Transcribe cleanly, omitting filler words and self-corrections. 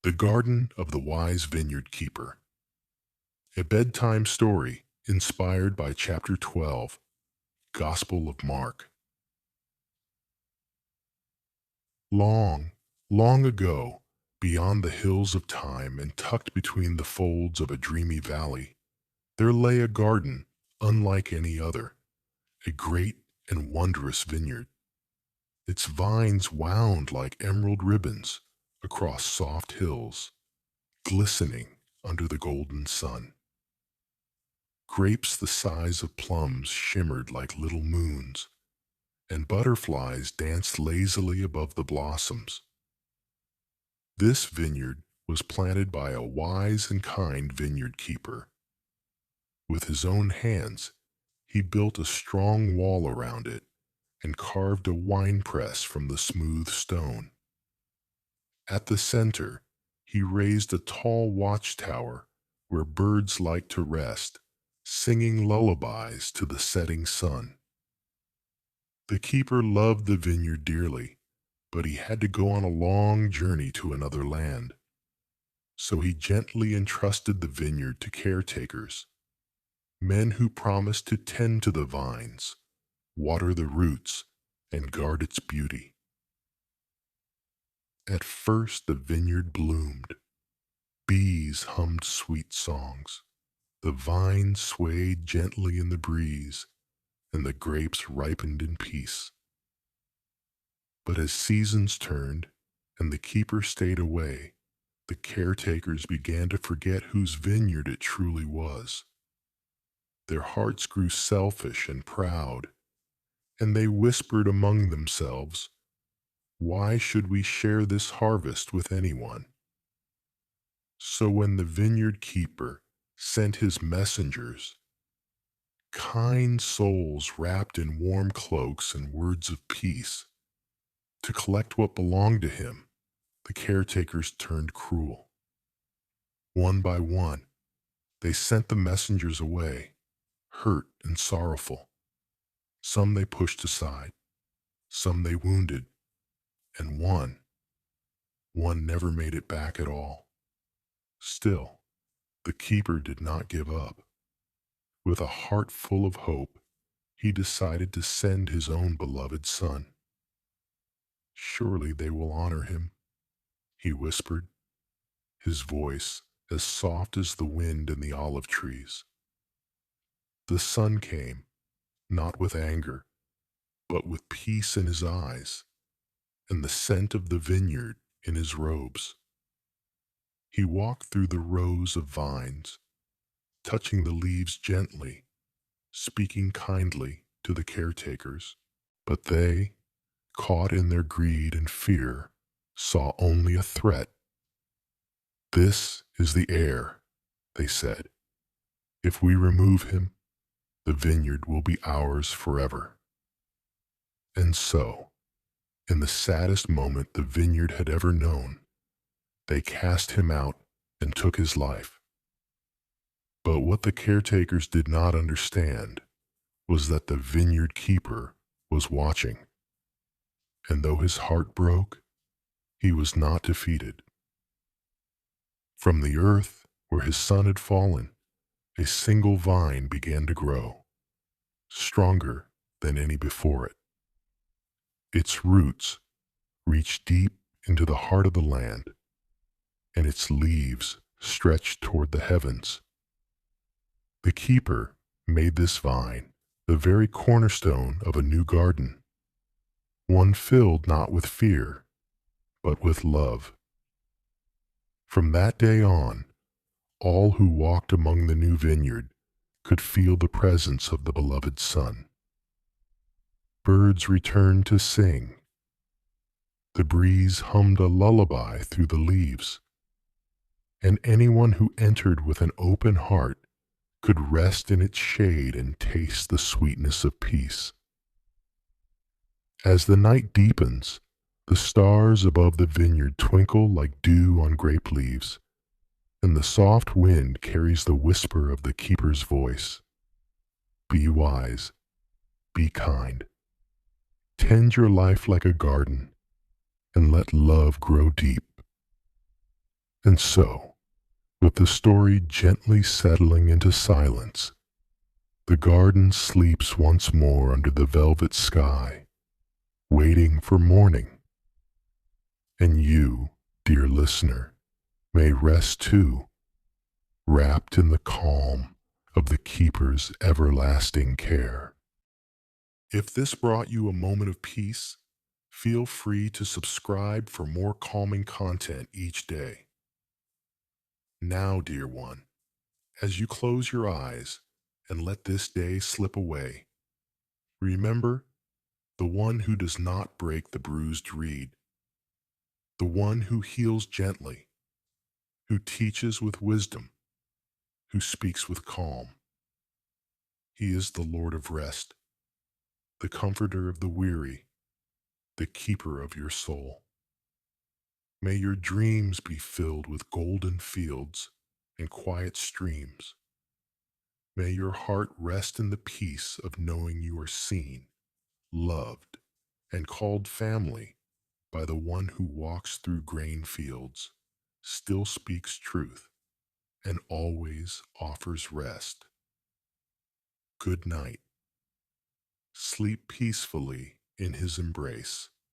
The Garden of the Wise Vineyard Keeper, a bedtime story inspired by Chapter 12, Gospel of Mark. Long, long ago, beyond the hills of time and tucked between the folds of a dreamy valley, there lay a garden unlike any other, a great and wondrous vineyard. Its vines wound like emerald ribbons across soft hills, glistening under the golden sun. Grapes the size of plums shimmered like little moons, and butterflies danced lazily above the blossoms. This vineyard was planted by a wise and kind vineyard keeper. With his own hands, he built a strong wall around it and carved a winepress from the smooth stone. At the center, he raised a tall watchtower where birds liked to rest, singing lullabies to the setting sun. The keeper loved the vineyard dearly, but he had to go on a long journey to another land. So he gently entrusted the vineyard to caretakers, men who promised to tend to the vines, water the roots, and guard its beauty. At first the vineyard bloomed. Bees hummed sweet songs. The vines swayed gently in the breeze, and the grapes ripened in peace. But as seasons turned and the keeper stayed away, the caretakers began to forget whose vineyard it truly was. Their hearts grew selfish and proud, and they whispered among themselves, "Why should we share this harvest with anyone?" So when the vineyard keeper sent his messengers, kind souls wrapped in warm cloaks and words of peace, to collect what belonged to him, the caretakers turned cruel. One by one, they sent the messengers away, hurt and sorrowful. Some they pushed aside, some they wounded, and one never made it back at all. Still, the keeper did not give up. With a heart full of hope, he decided to send his own beloved son. "Surely they will honor him," he whispered, his voice as soft as the wind in the olive trees. The son came, not with anger, but with peace in his eyes, and the scent of the vineyard in his robes. He walked through the rows of vines, touching the leaves gently, speaking kindly to the caretakers. But they, caught in their greed and fear, saw only a threat. "This is the heir," they said. "If we remove him, the vineyard will be ours forever." And so, in the saddest moment the vineyard had ever known, they cast him out and took his life. But what the caretakers did not understand was that the vineyard keeper was watching. And though his heart broke, he was not defeated. From the earth where his son had fallen, a single vine began to grow, stronger than any before it. Its roots reached deep into the heart of the land, and its leaves stretched toward the heavens. The keeper made this vine the very cornerstone of a new garden, one filled not with fear, but with love. From that day on, all who walked among the new vineyard could feel the presence of the beloved Son. Birds returned to sing. The breeze hummed a lullaby through the leaves, and anyone who entered with an open heart could rest in its shade and taste the sweetness of peace. As the night deepens, the stars above the vineyard twinkle like dew on grape leaves, and the soft wind carries the whisper of the keeper's voice. "Be wise, be kind, tend your life like a garden, and let love grow deep." And so, with the story gently settling into silence, the garden sleeps once more under the velvet sky, waiting for morning. And you, dear listener, may rest too, wrapped in the calm of the keeper's everlasting care. If this brought you a moment of peace, feel free to subscribe for more calming content each day. Now, dear one, as you close your eyes and let this day slip away, remember the one who does not break the bruised reed, the one who heals gently, who teaches with wisdom, who speaks with calm. He is the Lord of rest, the comforter of the weary, the keeper of your soul. May your dreams be filled with golden fields and quiet streams. May your heart rest in the peace of knowing you are seen, loved, and called family by the one who walks through grain fields, still speaks truth, and always offers rest. Good night. Sleep peacefully in his embrace.